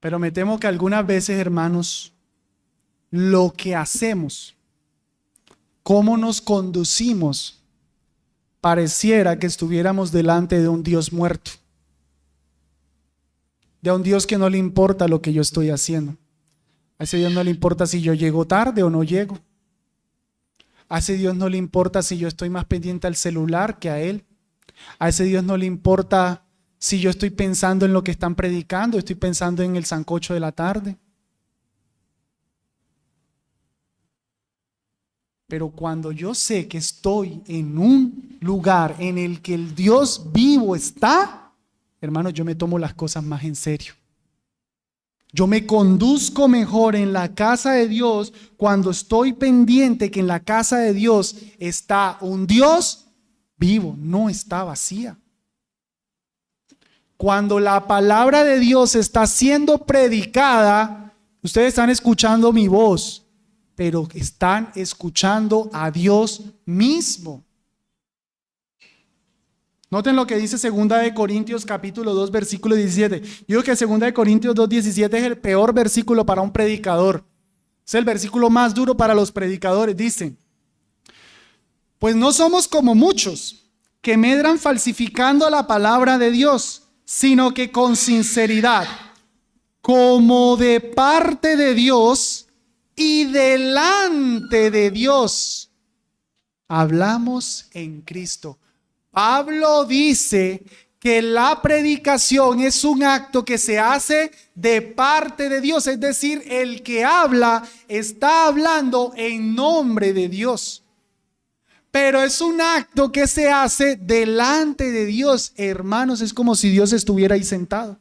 Pero me temo que algunas veces, hermanos, lo que hacemos, cómo nos conducimos, pareciera que estuviéramos delante de un Dios muerto, de un Dios que no le importa lo que yo estoy haciendo. A ese Dios no le importa si yo llego tarde o no llego. A ese Dios no le importa si yo estoy más pendiente al celular que a Él. A ese Dios no le importa si yo estoy pensando en lo que están predicando, estoy pensando en el sancocho de la tarde. Pero cuando yo sé que estoy en un lugar en el que el Dios vivo está, hermanos, yo me tomo las cosas más en serio. Yo me conduzco mejor en la casa de Dios cuando estoy pendiente que en la casa de Dios está un Dios vivo, no está vacía. Cuando la palabra de Dios está siendo predicada, ustedes están escuchando mi voz, pero están escuchando a Dios mismo. Noten lo que dice 2 Corintios capítulo 2 versículo 17. Yo digo que 2 Corintios 2:17 es el peor versículo para un predicador. Es el versículo más duro para los predicadores. Dice: pues no somos como muchos que medran falsificando la palabra de Dios, sino que con sinceridad, como de parte de Dios y delante de Dios, hablamos en Cristo. Pablo dice que la predicación es un acto que se hace de parte de Dios, es decir, el que habla está hablando en nombre de Dios. Pero es un acto que se hace delante de Dios. Hermanos, es como si Dios estuviera ahí sentado.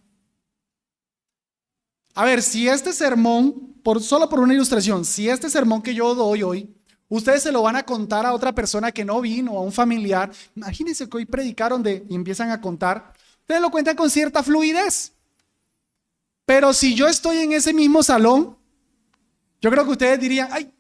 A ver, si este sermón, solo por una ilustración, si este sermón que yo doy hoy, ustedes se lo van a contar a otra persona que no vino, a un familiar. Imagínense que hoy predicaron y empiezan a contar. Ustedes lo cuentan con cierta fluidez. Pero si yo estoy en ese mismo salón, yo creo que ustedes dirían: ay,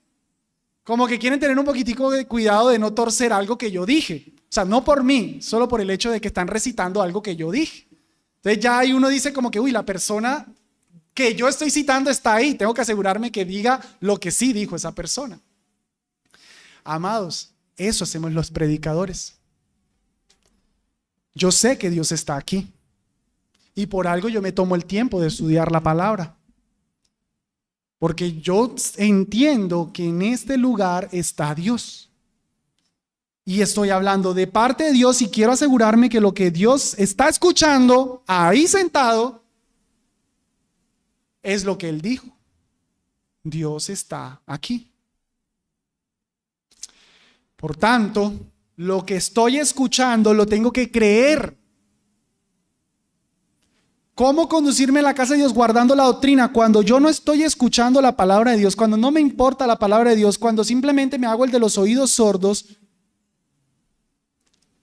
como que quieren tener un poquitico de cuidado de no torcer algo que yo dije. O sea, no por mí, solo por el hecho de que están recitando algo que yo dije. Entonces ya ahí uno dice como que, uy, la persona que yo estoy citando está ahí. Tengo que asegurarme que diga lo que sí dijo esa persona. Amados, eso hacemos los predicadores. Yo sé que Dios está aquí. Y por algo yo me tomo el tiempo de estudiar la palabra. Porque yo entiendo que en este lugar está Dios. Y estoy hablando de parte de Dios y quiero asegurarme que lo que Dios está escuchando ahí sentado es lo que Él dijo. Dios está aquí. Por tanto, lo que estoy escuchando lo tengo que creer. ¿Cómo conducirme a la casa de Dios guardando la doctrina? Cuando yo no estoy escuchando la palabra de Dios, cuando no me importa la palabra de Dios, cuando simplemente me hago el de los oídos sordos,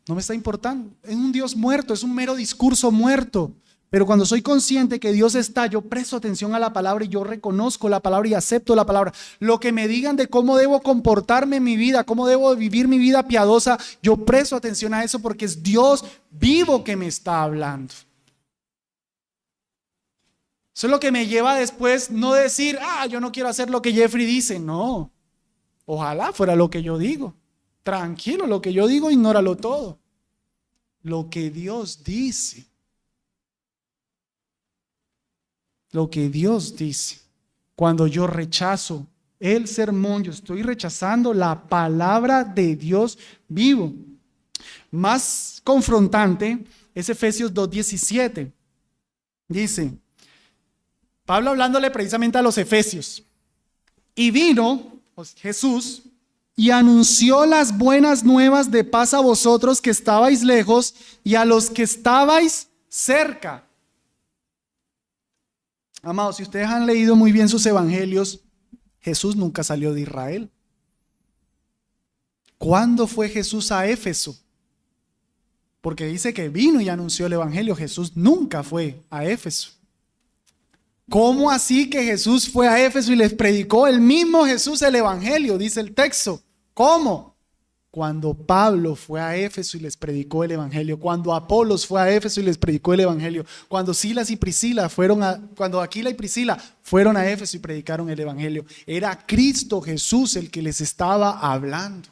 no me está importando. Es un Dios muerto, es un mero discurso muerto. Pero cuando soy consciente que Dios está, yo presto atención a la palabra y yo reconozco la palabra y acepto la palabra. Lo que me digan de cómo debo comportarme en mi vida, cómo debo vivir mi vida piadosa, yo presto atención a eso porque es Dios vivo que me está hablando. Eso es lo que me lleva después no decir, yo no quiero hacer lo que Jeffrey dice. No, ojalá fuera lo que yo digo. Tranquilo, lo que yo digo, ignóralo todo. Lo que Dios dice. Lo que Dios dice. Cuando yo rechazo el sermón, yo estoy rechazando la palabra de Dios vivo. Más confrontante es Efesios 2:17. Dice, Pablo hablándole precisamente a los efesios. Y vino Jesús y anunció las buenas nuevas de paz a vosotros que estabais lejos y a los que estabais cerca. Amados, si ustedes han leído muy bien sus evangelios, Jesús nunca salió de Israel. ¿Cuándo fue Jesús a Éfeso? Porque dice que vino y anunció el evangelio. Jesús nunca fue a Éfeso. ¿Cómo así que Jesús fue a Éfeso y les predicó el mismo Jesús el evangelio? Dice el texto. ¿Cómo? Cuando Pablo fue a Éfeso y les predicó el evangelio, cuando Apolos fue a Éfeso y les predicó el evangelio, cuando Silas y Priscila cuando Aquila y Priscila fueron a Éfeso y predicaron el evangelio, era Cristo Jesús el que les estaba hablando.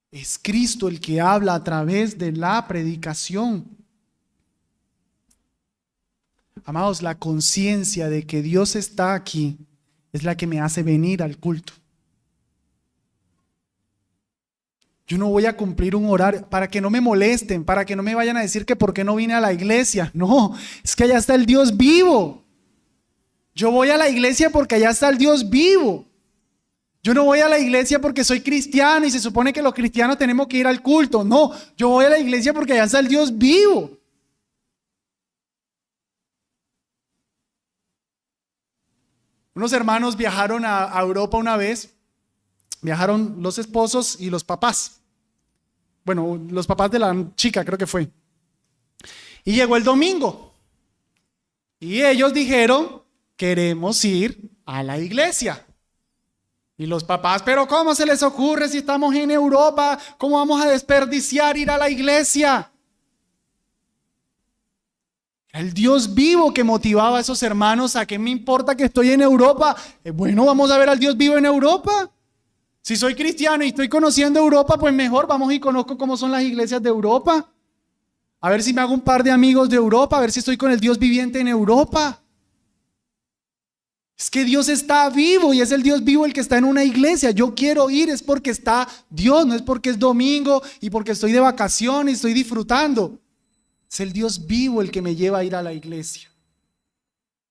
Es Cristo el que habla a través de la predicación. Amados, la conciencia de que Dios está aquí es la que me hace venir al culto. Yo no voy a cumplir un horario para que no me molesten, para que no me vayan a decir que por qué no vine a la iglesia. No, es que allá está el Dios vivo. Yo voy a la iglesia porque allá está el Dios vivo. Yo no voy a la iglesia porque soy cristiano y se supone que los cristianos tenemos que ir al culto. No, yo voy a la iglesia porque allá está el Dios vivo. Unos hermanos viajaron a Europa una vez. Viajaron los esposos y los papás. Bueno, los papás de la chica creo que fue. Y llegó el domingo. Y ellos dijeron, queremos ir a la iglesia. Y los papás, pero ¿cómo se les ocurre si estamos en Europa? ¿Cómo vamos a desperdiciar ir a la iglesia? El Dios vivo que motivaba a esos hermanos a que me importa que estoy en Europa. Bueno, vamos a ver al Dios vivo en Europa. Si soy cristiano y estoy conociendo Europa, pues mejor vamos y conozco cómo son las iglesias de Europa. A ver si me hago un par de amigos de Europa, a ver si estoy con el Dios viviente en Europa. Es que Dios está vivo y es el Dios vivo el que está en una iglesia. Yo quiero ir, es porque está Dios, no es porque es domingo y porque estoy de vacaciones y estoy disfrutando. Es el Dios vivo el que me lleva a ir a la iglesia.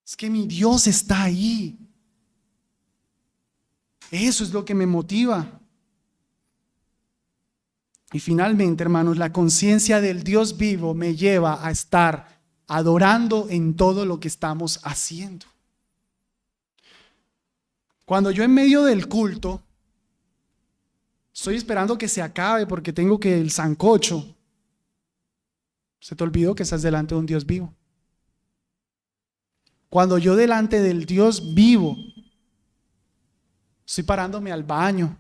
Es que mi Dios está ahí. Eso es lo que me motiva. Y finalmente, hermanos, la conciencia del Dios vivo me lleva a estar adorando en todo lo que estamos haciendo. Cuando yo en medio del culto estoy esperando que se acabe porque tengo que el sancocho, se te olvidó que estás delante de un Dios vivo. Cuando yo delante del Dios vivo Estoy parándome al baño.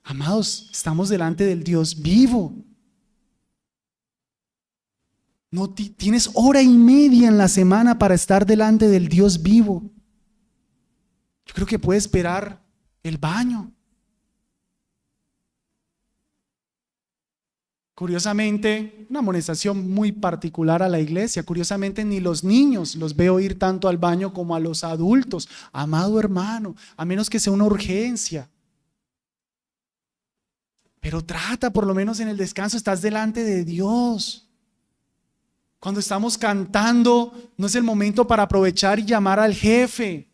Amados, estamos delante del Dios vivo. No tienes hora y media en la semana para estar delante del Dios vivo. Yo creo que puedes esperar el baño. Curiosamente, una amonestación muy particular a la iglesia. Curiosamente, ni los niños los veo ir tanto al baño como a los adultos. Amado hermano, a menos que sea una urgencia. Pero trata, por lo menos en el descanso, estás delante de Dios. Cuando estamos cantando, no es el momento para aprovechar y llamar al jefe.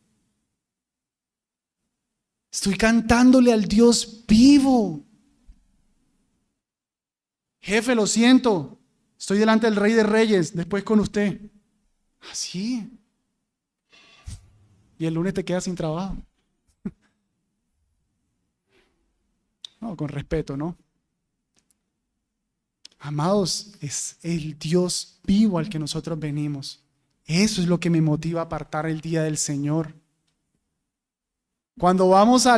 Estoy cantándole al Dios vivo. Jefe, lo siento, estoy delante del Rey de Reyes, después con usted. Así. Y el lunes te quedas sin trabajo. No, con respeto, ¿no? Amados, es el Dios vivo al que nosotros venimos. Eso es lo que me motiva a apartar el día del Señor. Cuando vamos a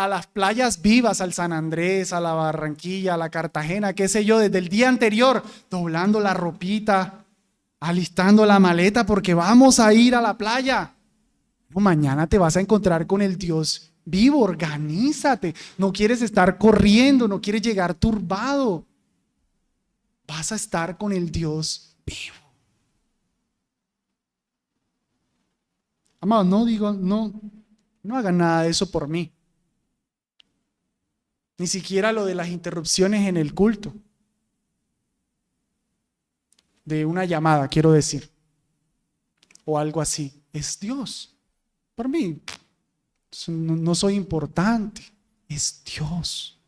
las playas vivas, al San Andrés, a la Barranquilla, a la Cartagena, qué sé yo, desde el día anterior, doblando la ropita, alistando la maleta porque vamos a ir a la playa. No, mañana te vas a encontrar con el Dios vivo, organízate. No quieres estar corriendo, no quieres llegar turbado. Vas a estar con el Dios vivo. Amado, no hagan nada de eso por mí. Ni siquiera lo de las interrupciones en el culto. De una llamada, quiero decir. O algo así. Es Dios. Por mí, no soy importante. Es Dios.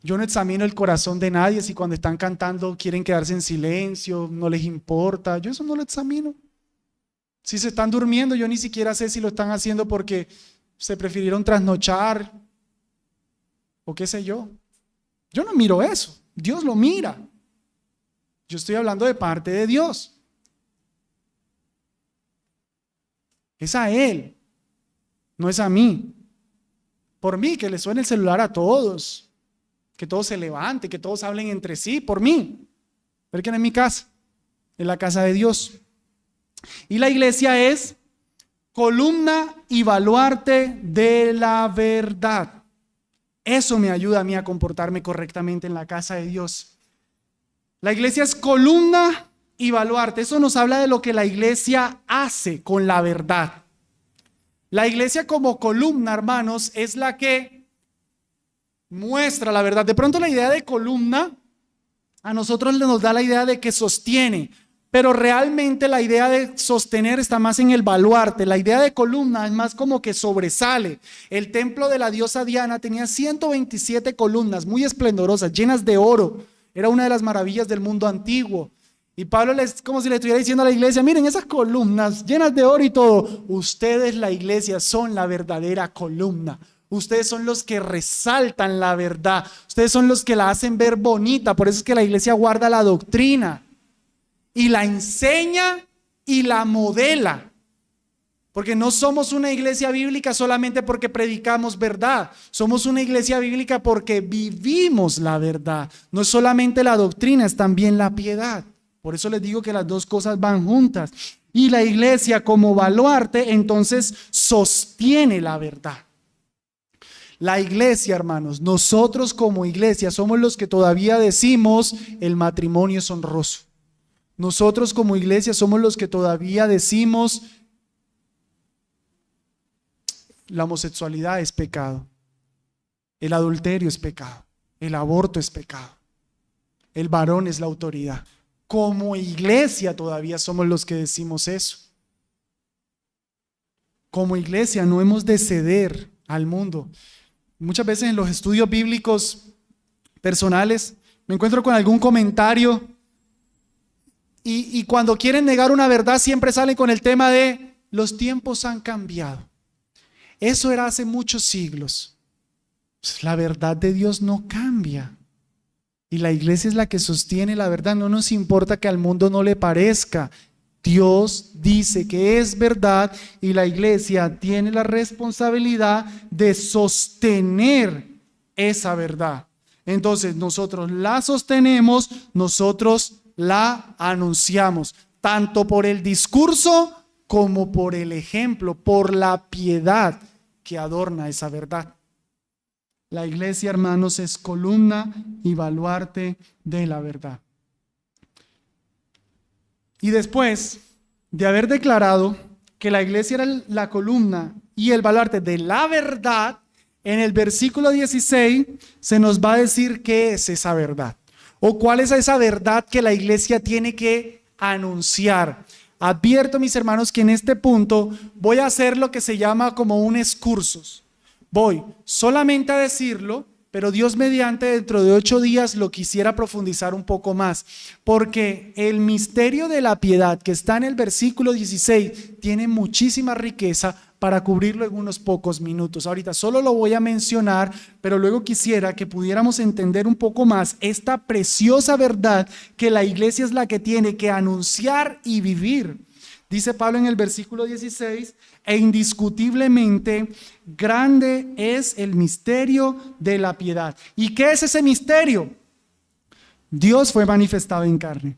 Yo no examino el corazón de nadie. Si cuando están cantando quieren quedarse en silencio, no les importa. Yo eso no lo examino. Si se están durmiendo, yo ni siquiera sé si lo están haciendo porque se prefirieron trasnochar o qué sé yo. Yo no miro eso. Dios lo mira. Yo estoy hablando de parte de Dios. Es a Él, no es a mí. Por mí, que le suene el celular a todos, que todos se levanten, que todos hablen entre sí, por mí. Pero que no es mi casa, es la casa de Dios. Y la iglesia es columna y baluarte de la verdad. Eso me ayuda a mí a comportarme correctamente en la casa de Dios. La iglesia es columna y baluarte. Eso nos habla de lo que la iglesia hace con la verdad. La iglesia como columna, hermanos, es la que muestra la verdad. De pronto la idea de columna a nosotros nos da la idea de que sostiene. Pero realmente la idea de sostener está más en el baluarte. La idea de columna es más como que sobresale. El templo de la diosa Diana tenía 127 columnas muy esplendorosas, llenas de oro. Era una de las maravillas del mundo antiguo. Y Pablo es como si le estuviera diciendo a la iglesia, miren esas columnas llenas de oro y todo. Ustedes, la iglesia, son la verdadera columna. Ustedes son los que resaltan la verdad. Ustedes son los que la hacen ver bonita. Por eso es que la iglesia guarda la doctrina. Y la enseña y la modela. Porque no somos una iglesia bíblica solamente porque predicamos verdad. Somos una iglesia bíblica porque vivimos la verdad. No es solamente la doctrina, es también la piedad. Por eso les digo que las dos cosas van juntas. Y la iglesia como baluarte entonces sostiene la verdad. La iglesia, hermanos, nosotros como iglesia somos los que todavía decimos el matrimonio es honroso. Nosotros como iglesia somos los que todavía decimos la homosexualidad es pecado, el adulterio es pecado, el aborto es pecado, el varón es la autoridad. Como iglesia todavía somos los que decimos eso. Como iglesia no hemos de ceder al mundo. Muchas veces en los estudios bíblicos personales me encuentro con algún comentario y cuando quieren negar una verdad siempre salen con el tema de los tiempos han cambiado. Eso era hace muchos siglos. La verdad de Dios no cambia. Y la iglesia es la que sostiene la verdad. No nos importa que al mundo no le parezca. Dios dice que es verdad y la iglesia tiene la responsabilidad de sostener esa verdad. Entonces nosotros la sostenemos, nosotros la anunciamos, tanto por el discurso como por el ejemplo, por la piedad que adorna esa verdad. La iglesia, hermanos, es columna y baluarte de la verdad. Y después de haber declarado que la iglesia era la columna y el baluarte de la verdad, en el versículo 16 se nos va a decir qué es esa verdad o cuál es esa verdad que la iglesia tiene que anunciar. Advierto, mis hermanos, que en este punto voy a hacer lo que se llama como un excursus. Voy solamente a decirlo, pero Dios mediante dentro de 8 días lo quisiera profundizar un poco más, porque el misterio de la piedad que está en el versículo 16 tiene muchísima riqueza para cubrirlo en unos pocos minutos. Ahorita solo lo voy a mencionar, pero luego quisiera que pudiéramos entender un poco más esta preciosa verdad que la iglesia es la que tiene que anunciar y vivir. Dice Pablo en el versículo 16, e indiscutiblemente grande es el misterio de la piedad. ¿Y qué es ese misterio? Dios fue manifestado en carne,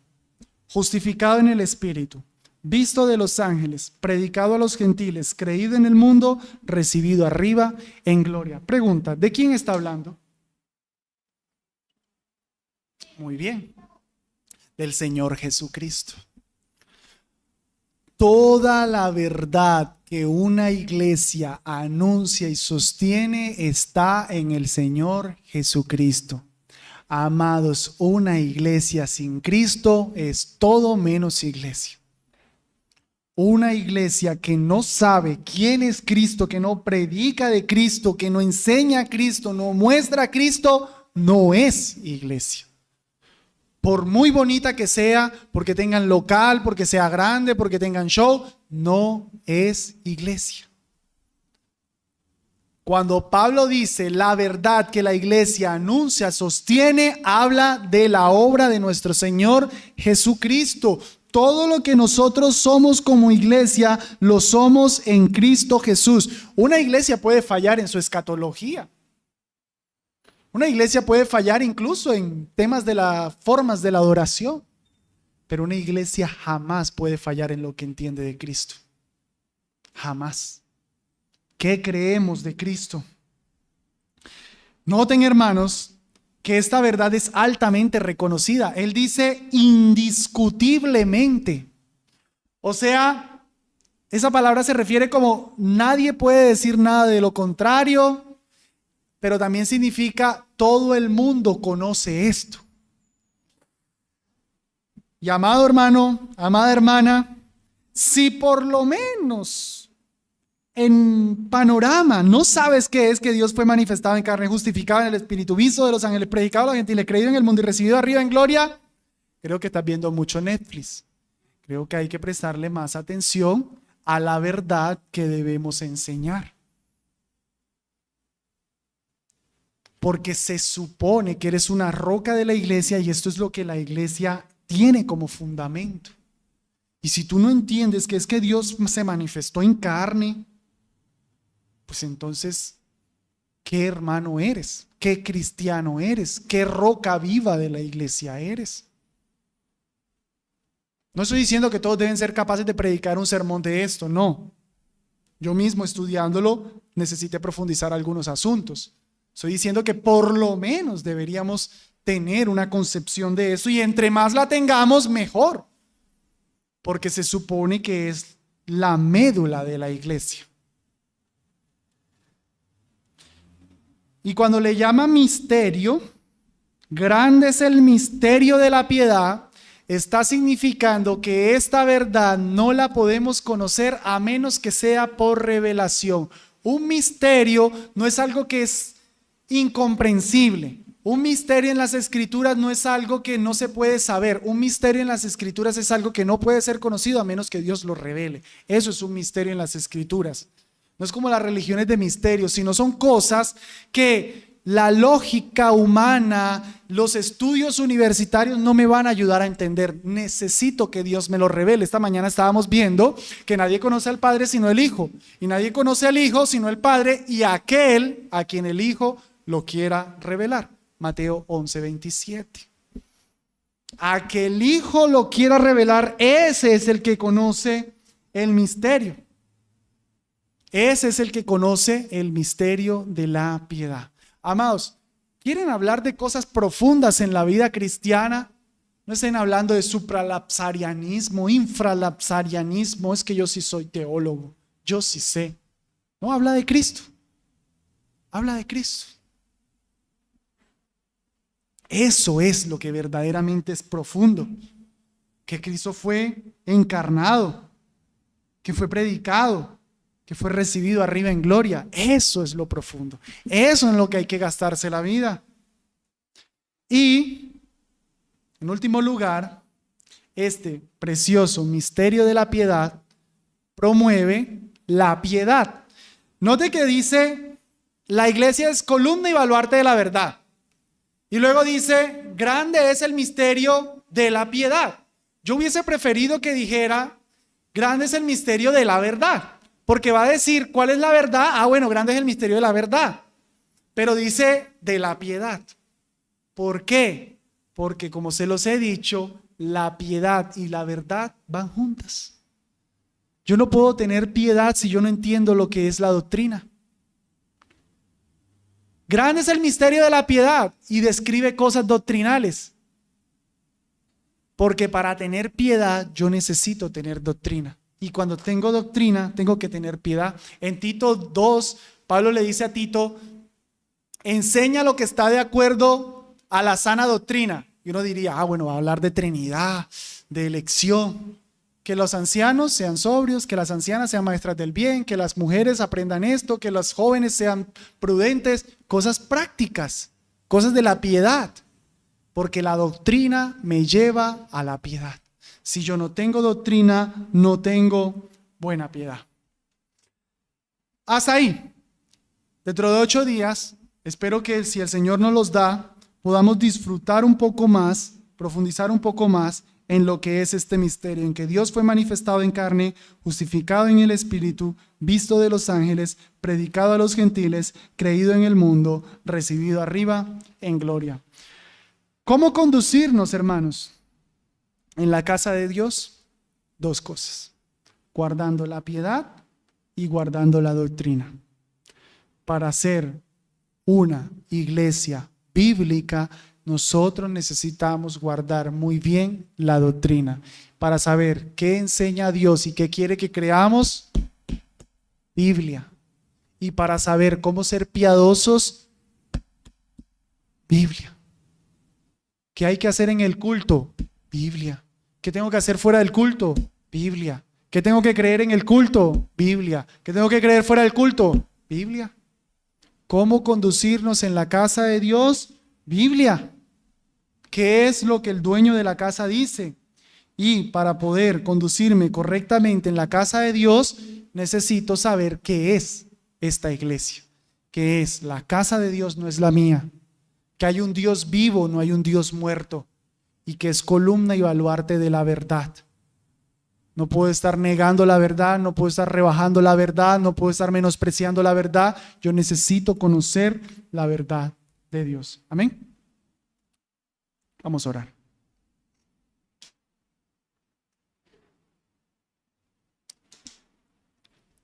justificado en el Espíritu, visto de los ángeles, predicado a los gentiles, creído en el mundo, recibido arriba en gloria. Pregunta, ¿de quién está hablando? Muy bien, del Señor Jesucristo. Toda la verdad que una iglesia anuncia y sostiene está en el Señor Jesucristo. Amados, una iglesia sin Cristo es todo menos iglesia. Una iglesia que no sabe quién es Cristo, que no predica de Cristo, que no enseña a Cristo, no muestra a Cristo, no es iglesia. Por muy bonita que sea, porque tengan local, porque sea grande, porque tengan show, no es iglesia. Cuando Pablo dice la verdad que la iglesia anuncia, sostiene, habla de la obra de nuestro Señor Jesucristo. Todo lo que nosotros somos como iglesia, lo somos en Cristo Jesús. Una iglesia puede fallar en su escatología. Una iglesia puede fallar incluso en temas de las formas de la adoración, pero una iglesia jamás puede fallar en lo que entiende de Cristo. Jamás. ¿Qué creemos de Cristo? Noten, hermanos, que esta verdad es altamente reconocida. Él dice indiscutiblemente. O sea, esa palabra se refiere como nadie puede decir nada de lo contrario, pero también significa todo el mundo conoce esto. Y amado hermano, amada hermana, si por lo menos en panorama no sabes qué es que Dios fue manifestado en carne, justificado en el Espíritu, visto de los ángeles, predicado a los gentiles, creído en el mundo y recibido arriba en gloria, creo que estás viendo mucho Netflix. Creo que hay que prestarle más atención a la verdad que debemos enseñar. Porque se supone que eres una roca de la iglesia y esto es lo que la iglesia tiene como fundamento. Y si tú no entiendes que es que Dios se manifestó en carne, pues entonces, ¿qué hermano eres? ¿Qué cristiano eres? ¿Qué roca viva de la iglesia eres? No estoy diciendo que todos deben ser capaces de predicar un sermón de esto, no. Yo mismo estudiándolo necesité profundizar algunos asuntos. Estoy diciendo que por lo menos deberíamos tener una concepción de eso y entre más la tengamos, mejor. Porque se supone que es la médula de la iglesia. Y cuando le llama misterio, grande es el misterio de la piedad, está significando que esta verdad no la podemos conocer a menos que sea por revelación. Un misterio no es algo que es incomprensible. Un misterio en las escrituras no es algo que no se puede saber. Un misterio en las escrituras es algo que no puede ser conocido a menos que Dios lo revele. Eso es un misterio en las escrituras. No es como las religiones de misterio, sino son cosas que la lógica humana, los estudios universitarios no me van a ayudar a entender. Necesito que Dios me lo revele. Esta mañana estábamos viendo que nadie conoce al Padre sino el Hijo, y nadie conoce al Hijo sino el Padre y aquel a quien el Hijo lo quiera revelar. Mateo 11:27. A que el Hijo lo quiera revelar, ese es el que conoce el misterio. Ese es el que conoce el misterio de la piedad. Amados, ¿quieren hablar de cosas profundas en la vida cristiana? No estén hablando de supralapsarianismo, infralapsarianismo. Es que yo sí soy teólogo, yo sí sé. No, habla de Cristo. Habla de Cristo. Eso es lo que verdaderamente es profundo. Que Cristo fue encarnado, que fue predicado, que fue recibido arriba en gloria. Eso es lo profundo. Eso es en lo que hay que gastarse la vida. Y, en último lugar, este precioso misterio de la piedad promueve la piedad. Note que dice, la iglesia es columna y baluarte de la verdad. Y luego dice, grande es el misterio de la piedad. Yo hubiese preferido que dijera, grande es el misterio de la verdad. Porque va a decir, ¿cuál es la verdad? Ah, bueno, grande es el misterio de la verdad. Pero dice, de la piedad. ¿Por qué? Porque como se los he dicho, la piedad y la verdad van juntas. Yo no puedo tener piedad si yo no entiendo lo que es la doctrina. Grande es el misterio de la piedad y describe cosas doctrinales. Porque para tener piedad yo necesito tener doctrina. Y cuando tengo doctrina, tengo que tener piedad. En Tito 2, Pablo le dice a Tito, enseña lo que está de acuerdo a la sana doctrina. Y uno diría, bueno, va a hablar de Trinidad, de elección. Que los ancianos sean sobrios, que las ancianas sean maestras del bien, que las mujeres aprendan esto, que los jóvenes sean prudentes. Cosas prácticas, cosas de la piedad. Porque la doctrina me lleva a la piedad. Si yo no tengo doctrina, no tengo buena piedad. Hasta ahí. Dentro de 8 días, espero que si el Señor nos los da, podamos disfrutar un poco más, profundizar un poco más en lo que es este misterio, en que Dios fue manifestado en carne, justificado en el Espíritu, visto de los ángeles, predicado a los gentiles, creído en el mundo, recibido arriba en gloria. ¿Cómo conducirnos, hermanos? En la casa de Dios, 2 cosas: guardando la piedad y guardando la doctrina. Para ser una iglesia bíblica, nosotros necesitamos guardar muy bien la doctrina. Para saber qué enseña Dios y qué quiere que creamos, Biblia. Y para saber cómo ser piadosos, Biblia. ¿Qué hay que hacer en el culto? Biblia. ¿Qué tengo que hacer fuera del culto? Biblia. ¿Qué tengo que creer en el culto? Biblia. ¿Qué tengo que creer fuera del culto? Biblia. ¿Cómo conducirnos en la casa de Dios? Biblia. ¿Qué es lo que el dueño de la casa dice? Y para poder conducirme correctamente en la casa de Dios, necesito saber qué es esta iglesia. ¿Qué es? La casa de Dios no es la mía. Que hay un Dios vivo, no hay un Dios muerto, y que es columna y baluarte de la verdad. No puedo estar negando la verdad, no puedo estar rebajando la verdad, no puedo estar menospreciando la verdad. Yo necesito conocer la verdad de Dios. Amén. Vamos a orar.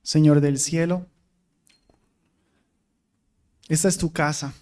Señor del cielo, esta es tu casa.